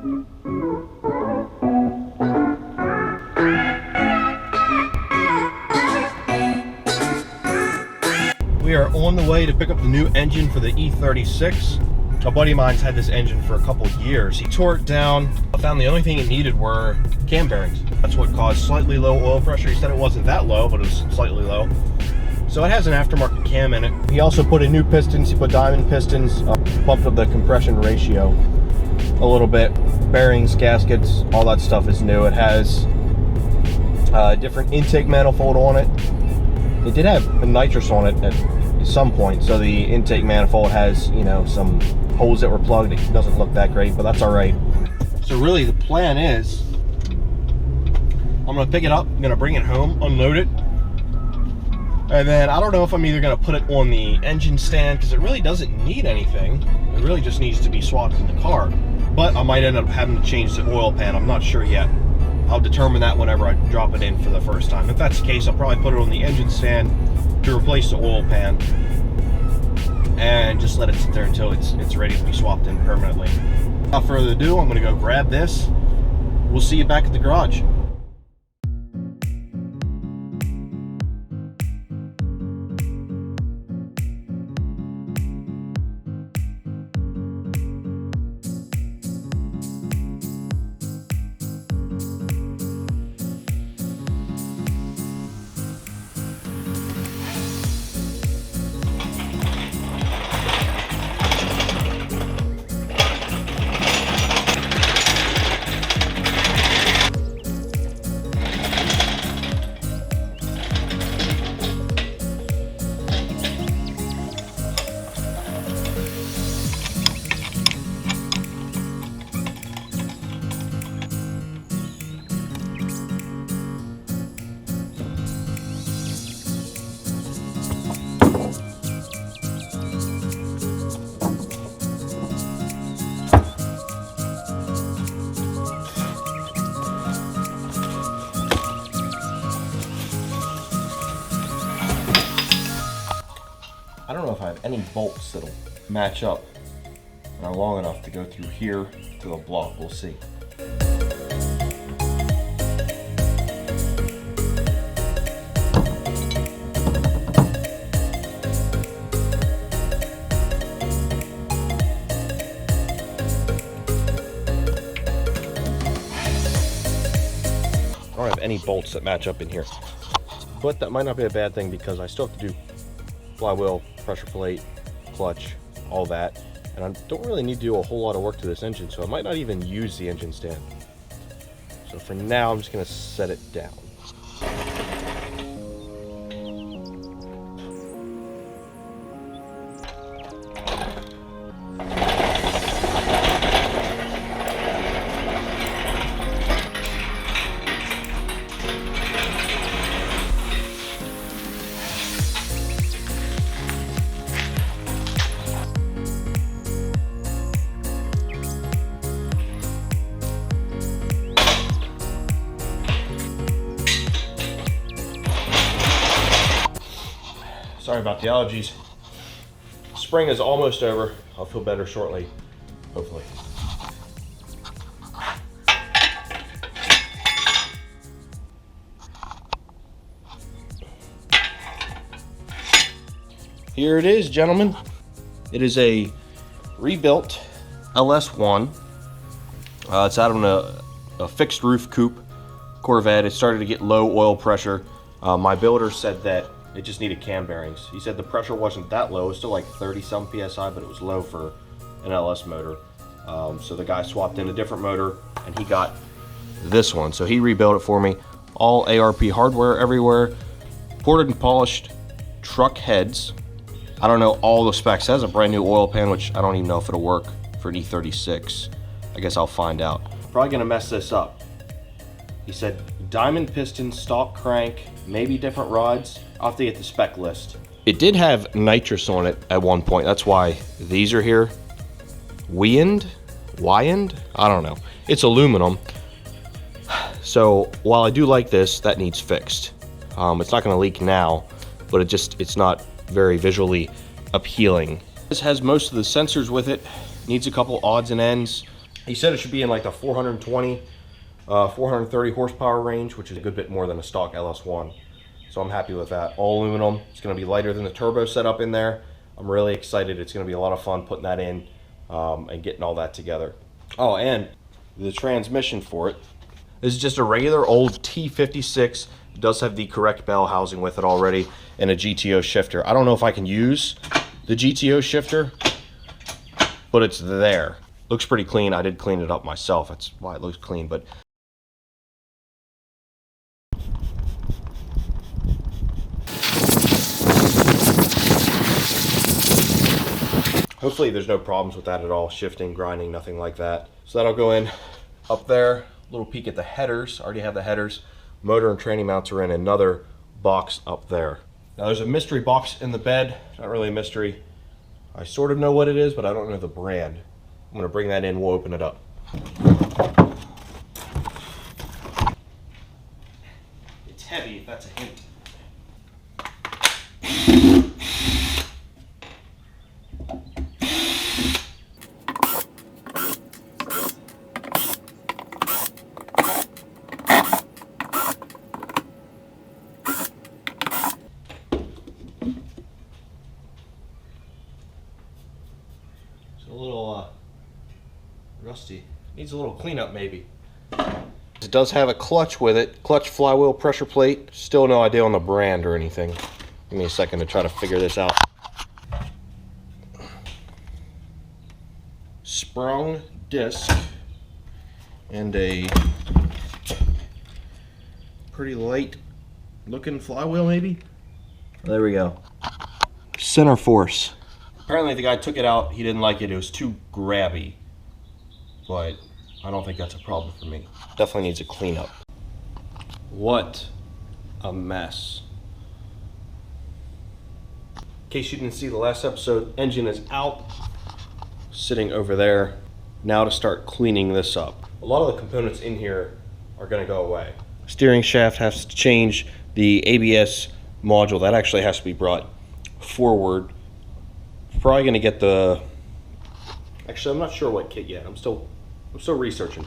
We are on the way to pick up the new engine for the E36. A buddy of mine's had this engine for a couple of years. He tore it down. I found the only thing it needed were cam bearings. That's what caused slightly low oil pressure. He said it wasn't that low, but it was slightly low. So it has an aftermarket cam in it. He also put in new pistons. He put diamond pistons, bumped up the compression ratio a little bit. Bearings, gaskets, all that stuff is new. It has a different intake manifold on it. It did have a nitrous on it at some point, so the intake manifold has, you know, some holes that were plugged. It doesn't look that great, but that's all right. So really the plan is I'm gonna pick it up, I'm gonna bring it home, unload it, and then I don't know if I'm either gonna put it on the engine stand because it really doesn't need anything. It really just needs to be swapped in the car, but I might end up having to change the oil pan. I'm not sure yet. I'll determine that whenever I drop it in for the first time. If that's the case, I'll probably put it on the engine stand to replace the oil pan and just let it sit there until it's ready to be swapped in permanently. Without further ado, I'm gonna go grab this. We'll see you back at the garage. I don't know if I have any bolts that'll match up and are long enough to go through here to the block. We'll see. I don't have any bolts that match up in here, but that might not be a bad thing because I still have to do flywheel, pressure plate, clutch, all that, and I don't really need to do a whole lot of work to this engine, so I might not even use the engine stand. So for now, I'm just going to set it down. Sorry about the allergies. Spring is almost over. I'll feel better shortly, hopefully. Here it is, gentlemen. It is a rebuilt LS1. It's out on a fixed roof coupe Corvette. It started to get low oil pressure. My builder said that it just needed cam bearings. He said the pressure wasn't that low. It was still like 30 some PSI, but it was low for an LS motor. So the guy swapped in a different motor and he got this one. So he rebuilt it for me. All ARP hardware everywhere. Ported and polished truck heads. I don't know all the specs. It has a brand new oil pan, which I don't even know if it'll work for an E36. I guess I'll find out. Probably gonna mess this up. He said diamond piston, stock crank, maybe different rods. I'll have to get the spec list. It did have nitrous on it at one point. That's why these are here. Wiened? I don't know. It's aluminum. So while I do like this, that needs fixed. It's not gonna leak now, but it's not very visually appealing. This has most of the sensors with it. Needs a couple odds and ends. He said it should be in like the 420, 430 horsepower range, which is a good bit more than a stock LS1. So I'm happy with that. All aluminum. It's going to be lighter than the turbo setup in there. I'm really excited. It's going to be a lot of fun putting that in and getting all that together. Oh, and the transmission for it. This is just a regular old T56. It does have the correct bell housing with it already and a GTO shifter. I don't know if I can use the GTO shifter, but it's there. Looks pretty clean. I did clean it up myself. That's why it looks clean. But hopefully there's no problems with that at all. Shifting, grinding, nothing like that. So that'll go in up there. Little peek at the headers. Already have the headers. Motor and tranny mounts are in another box up there. Now there's a mystery box in the bed. Not really a mystery. I sort of know what it is, but I don't know the brand. I'm gonna bring that in, we'll open it up. It's heavy, if that's a hint. It's a little rusty. Needs a little cleanup maybe. It does have a clutch with it. Clutch, flywheel, pressure plate. Still no idea on the brand or anything. Give me a second to try to figure this out. Sprung disc and a pretty light looking flywheel maybe. There we go. Center force. Apparently the guy took it out, he didn't like it, it was too grabby. But I don't think that's a problem for me. Definitely needs a cleanup. What a mess. In case you didn't see the last episode, engine is out, sitting over there. Now to start cleaning this up. A lot of the components in here are gonna go away. Steering shaft has to change. The ABS module, that actually has to be brought forward. Probably gonna get the, actually I'm not sure what kit yet. I'm still researching,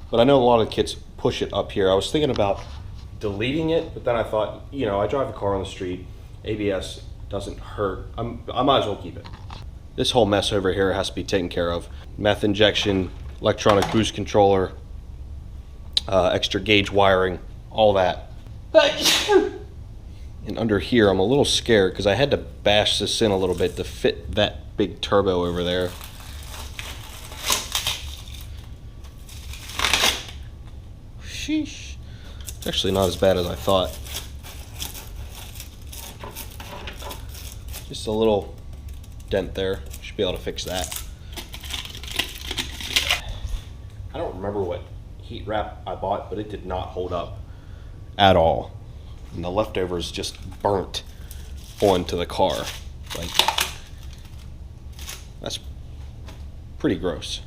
but I know a lot of kits push it up here. I was thinking about deleting it, but then I thought, you know, I drive a car on the street, ABS doesn't hurt. I might as well keep it. This whole mess over here has to be taken care of. Meth injection, electronic boost controller, extra gauge wiring, all that. And under here, I'm a little scared because I had to bash this in a little bit to fit that big turbo over there. Sheesh. It's actually not as bad as I thought. Just a little dent there. Should be able to fix that. I don't remember what heat wrap I bought, but it did not hold up at all. And the leftovers just burnt onto the car. Like, that's pretty gross.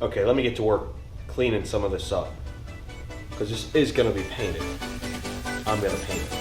Okay, let me get to work cleaning some of this up, because this is going to be painted. I'm going to paint it.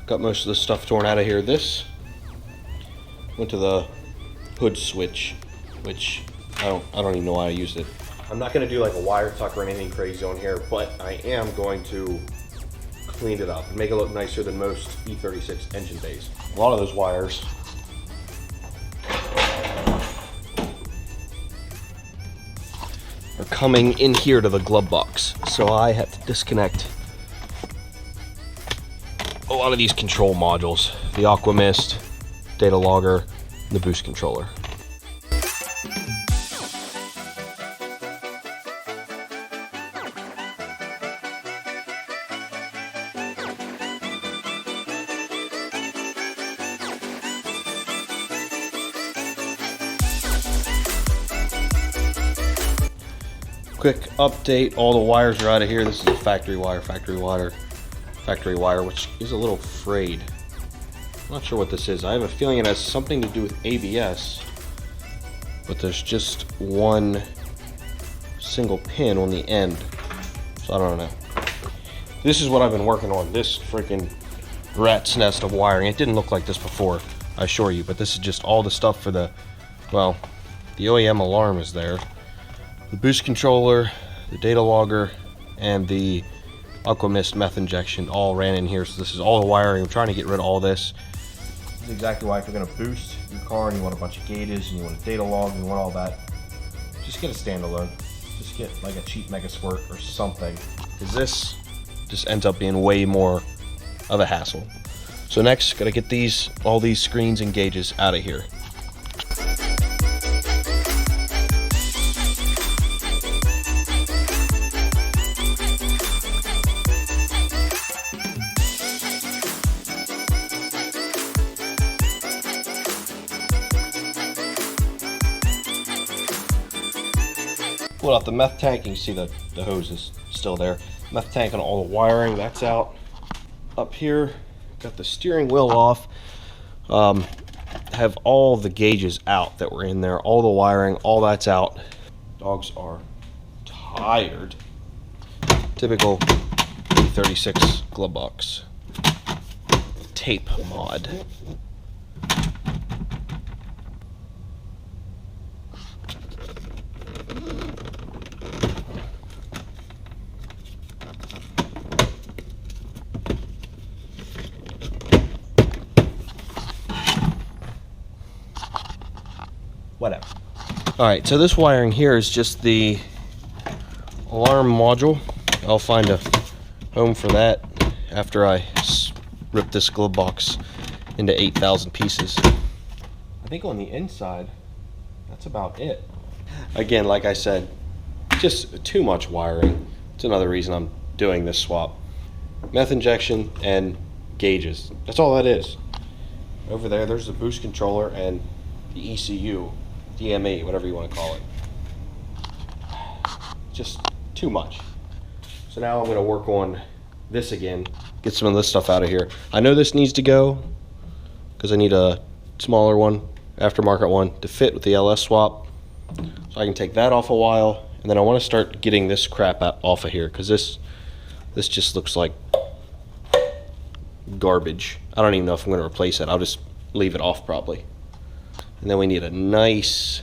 Got most of the stuff torn out of here. This went to the hood switch, which I don't even know why I used it. I'm not going to do like a wire tuck or anything crazy on here, but I am going to clean it up and make it look nicer than most E36 engine bays. A lot of those wires are coming in here to the glove box, so I have to disconnect a lot of these control modules, the Aqua Mist, data logger, and the boost controller. quick update. All the wires are out of here. This is a factory wire, which is a little frayed. I'm not sure what this is. I have a feeling it has something to do with ABS, but there's just one single pin on the end, so I don't know. This is what I've been working on, this freaking rat's nest of wiring. It didn't look like this before, I assure you, but this is just all the stuff for the, well, the OEM alarm is there, the boost controller, the data logger, and the Aquamist meth injection all ran in here. So this is all the wiring. I'm trying to get rid of all this. This is exactly why if you're going to boost your car and you want a bunch of gauges and you want a data log and you want all that, just get a standalone. Just get like a cheap Mega Squirt or something, because this just ends up being way more of a hassle. So next, gotta get all these screens and gauges out of here. Pull out the meth tank, and you see the hose is still there. Meth tank and all the wiring, that's out. Up here, got the steering wheel off. Have all the gauges out that were in there, all the wiring, all that's out. Dogs are tired. Typical E36 glove box. Tape mod. Whatever. Alright, so this wiring here is just the alarm module. I'll find a home for that after I rip this glove box into 8,000 pieces. I think on the inside, that's about it. Again, like I said, just too much wiring. It's another reason I'm doing this swap. Meth injection and gauges. That's all that is. Over there's the boost controller and the ECU. DME, whatever you want to call it. Just too much. So now I'm going to work on this again, get some of this stuff out of here. I know this needs to go because I need a smaller one, aftermarket one, to fit with the LS swap. So I can take that off a while, and then I want to start getting this crap off of here, because this just looks like garbage. I don't even know if I'm going to replace it. I'll just leave it off probably. And then we need a nice,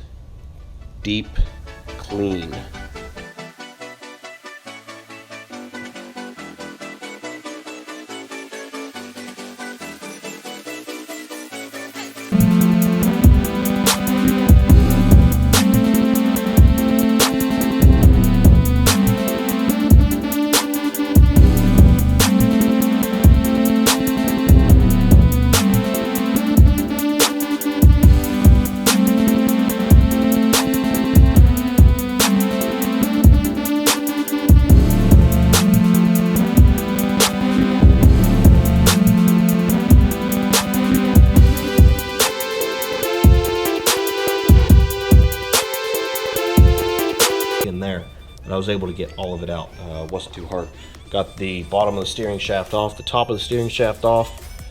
deep clean. There, but I was able to get all of it out. Wasn't too hard. Got the bottom of the steering shaft off, the top of the steering shaft off.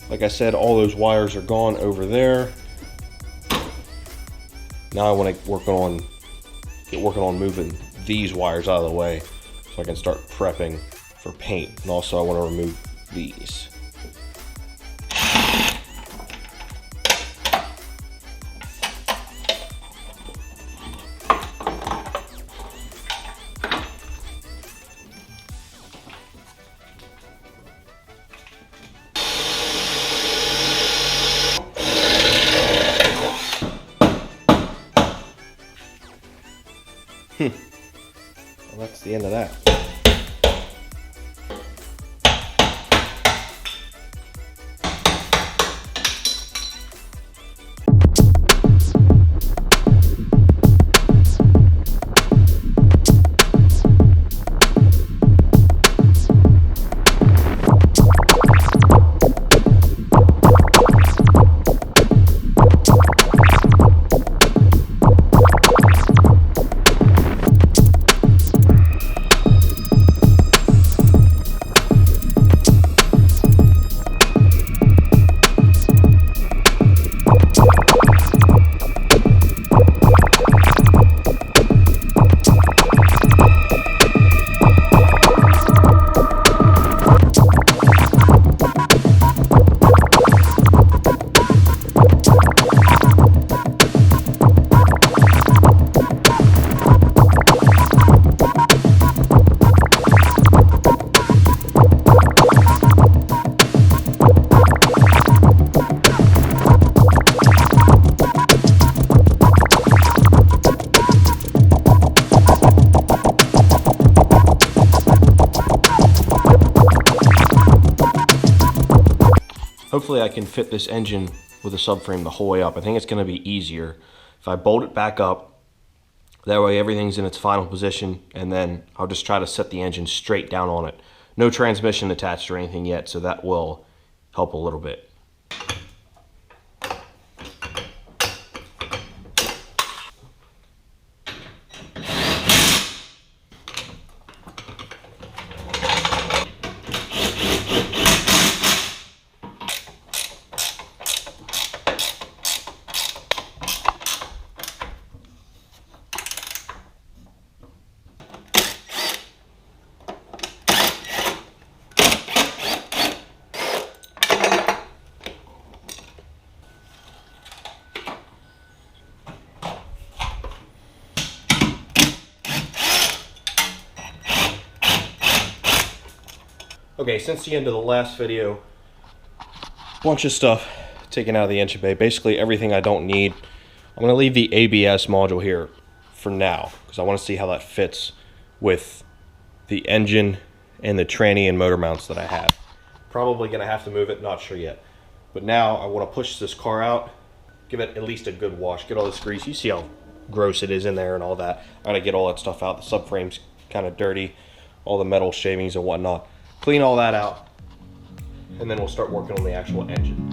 Like I said, all those wires are gone over there. Now I want to get working on moving these wires out of the way so I can start prepping for paint. And also I want to remove these. Well, that's the end of that. Hopefully I can fit this engine with a subframe the whole way up. I think it's gonna be easier if I bolt it back up. That way everything's in its final position, and then I'll just try to set the engine straight down on it. No transmission attached or anything yet, so that will help a little bit. Okay, since the end of the last video, bunch of stuff taken out of the engine bay. Basically everything I don't need. I'm going to leave the ABS module here for now because I want to see how that fits with the engine and the tranny and motor mounts that I have. Probably going to have to move it, not sure yet. But now I want to push this car out, give it at least a good wash, get all this grease. You see how gross it is in there and all that. I'm going to get all that stuff out. The subframe's kind of dirty, all the metal shavings and whatnot. Clean all that out, and then we'll start working on the actual engine.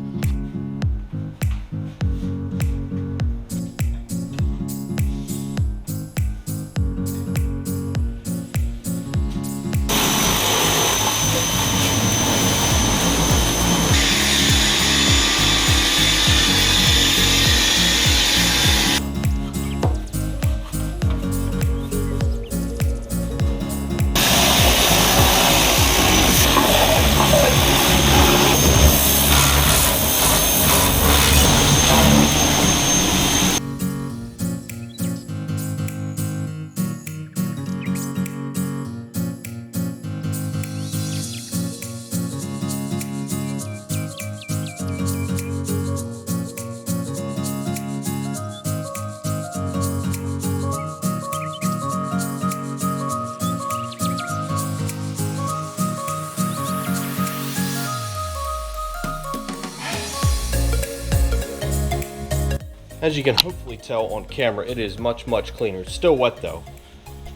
As you can hopefully tell on camera, it is much, much cleaner. It's still wet though.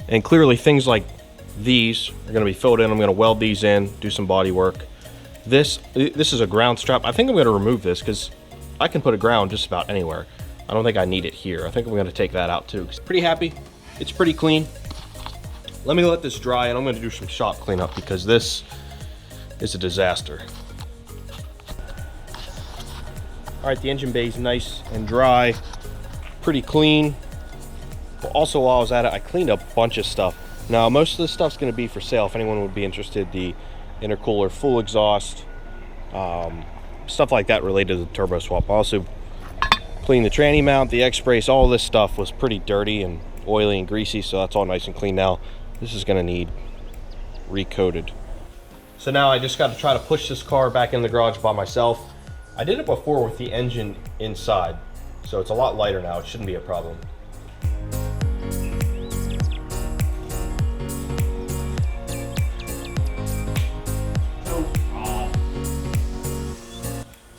And clearly things like these are gonna be filled in. I'm gonna weld these in, do some body work. This is a ground strap. I think I'm gonna remove this because I can put a ground just about anywhere. I don't think I need it here. I think I'm gonna take that out too. Pretty happy, it's pretty clean. Let me let this dry and I'm gonna do some shop cleanup because this is a disaster. All right, the engine bay is nice and dry, pretty clean. But also while I was at it, I cleaned up a bunch of stuff. Now, most of this stuff's gonna be for sale if anyone would be interested. The intercooler, full exhaust, stuff like that related to the turbo swap. I also cleaned the tranny mount, the X-brace, all this stuff was pretty dirty and oily and greasy, so that's all nice and clean now. This is gonna need recoated. So now I just gotta try to push this car back in the garage by myself. I did it before with the engine inside, so it's a lot lighter now. It shouldn't be a problem.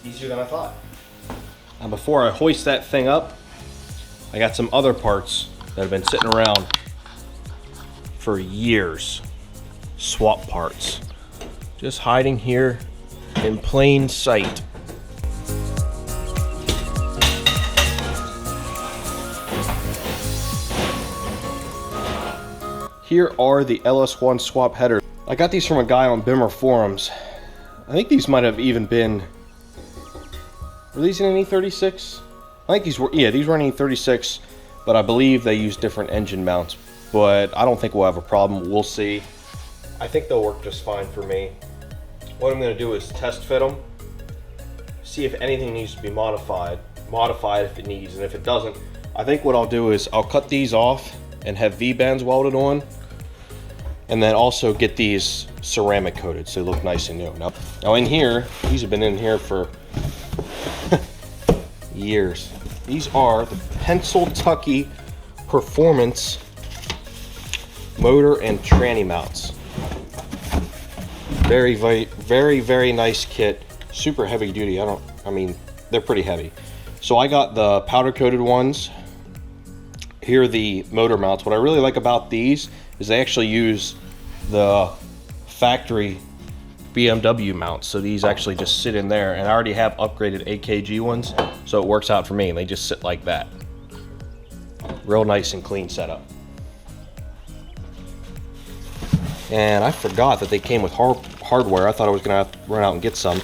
Easier than I thought. Now before I hoist that thing up, I got some other parts that have been sitting around for years. Swap parts. Just hiding here in plain sight. Here are the LS1 swap headers. I got these from a guy on Bimmer forums. I think these might have even been, were these in an E36? I think these were, yeah, these were in an E36, but I believe they use different engine mounts. But I don't think we'll have a problem, we'll see. I think they'll work just fine for me. What I'm gonna do is test fit them, see if anything needs to be modified if it needs, and if it doesn't, I think what I'll do is I'll cut these off and have V-bands welded on, and then also get these ceramic coated so they look nice and new. Now in here, these have been in here for years. These are the Pennsyltucky Performance motor and tranny mounts. Very, very, very, very nice kit. super heavy duty. I mean, they're pretty heavy. So I got the powder coated ones. Here are the motor mounts. What I really like about these is they actually use the factory BMW mounts. So these actually just sit in there, and I already have upgraded AKG ones, so it works out for me, and they just sit like that. Real nice and clean setup. And I forgot that they came with hardware. I thought I was gonna have to run out and get some,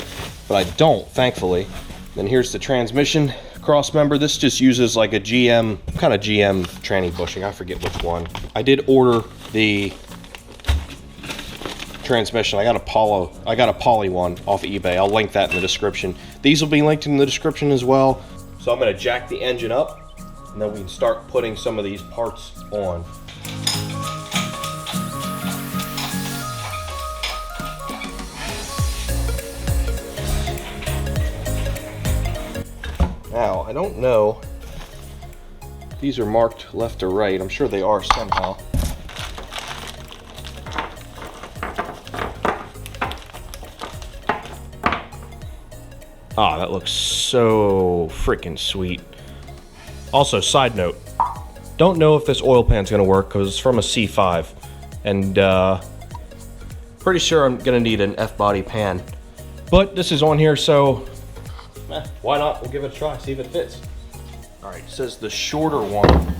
but I don't, thankfully. Then here's the transmission cross member. This just uses like a GM, kind of GM tranny bushing. I forget which one. I did order the transmission. I got a poly one off of eBay. I'll link that in the description. These will be linked in the description as well. So I'm gonna jack the engine up, and then we can start putting some of these parts on. Now, I don't know if these are marked left or right. I'm sure they are somehow. Ah, that looks so freaking sweet. Also, side note, don't know if this oil pan's gonna work because it's from a C5, and pretty sure I'm gonna need an F-body pan. But this is on here, so why not? We'll give it a try, see if it fits. All right, it says the shorter one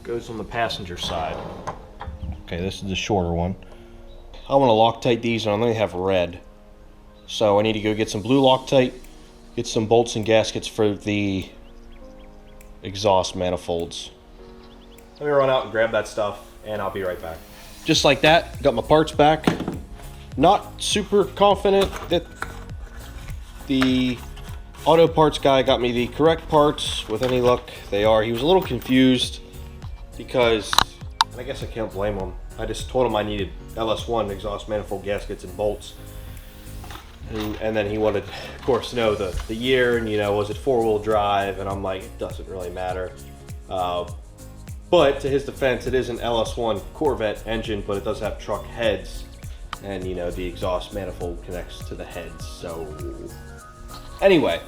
goes on the passenger side. Okay, this is the shorter one. I want to Loctite these, and I only have red. So I need to go get some blue Loctite, get some bolts and gaskets for the exhaust manifolds. Let me run out and grab that stuff, and I'll be right back. Just like that, got my parts back. Not super confident that the auto parts guy got me the correct parts. With any luck, they are. He was a little confused because, and I guess I can't blame him. I just told him I needed LS1 exhaust manifold gaskets and bolts. And then he wanted, of course, to know the year and, you know, was it 4-wheel drive? And I'm like, it doesn't really matter. But to his defense, it is an LS1 Corvette engine, but it does have truck heads. And, you know, the exhaust manifold connects to the heads. So anyway.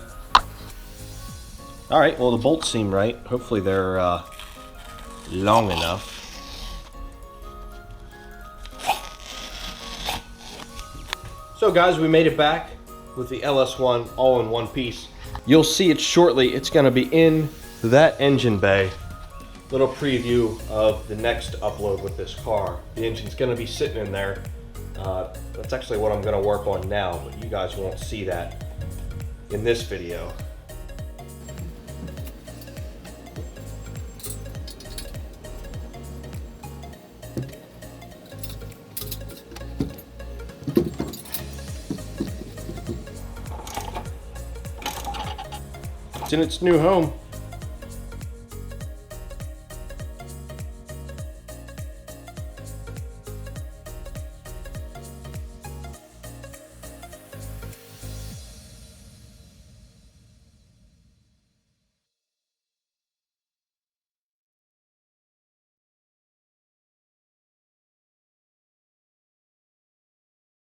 All right, well, the bolts seem right. Hopefully they're long enough. So guys, we made it back with the LS1 all in one piece. You'll see it shortly. It's gonna be in that engine bay. Little preview of the next upload with this car. The engine's gonna be sitting in there. That's actually what I'm gonna work on now, but you guys won't see that in this video. It's in its new home.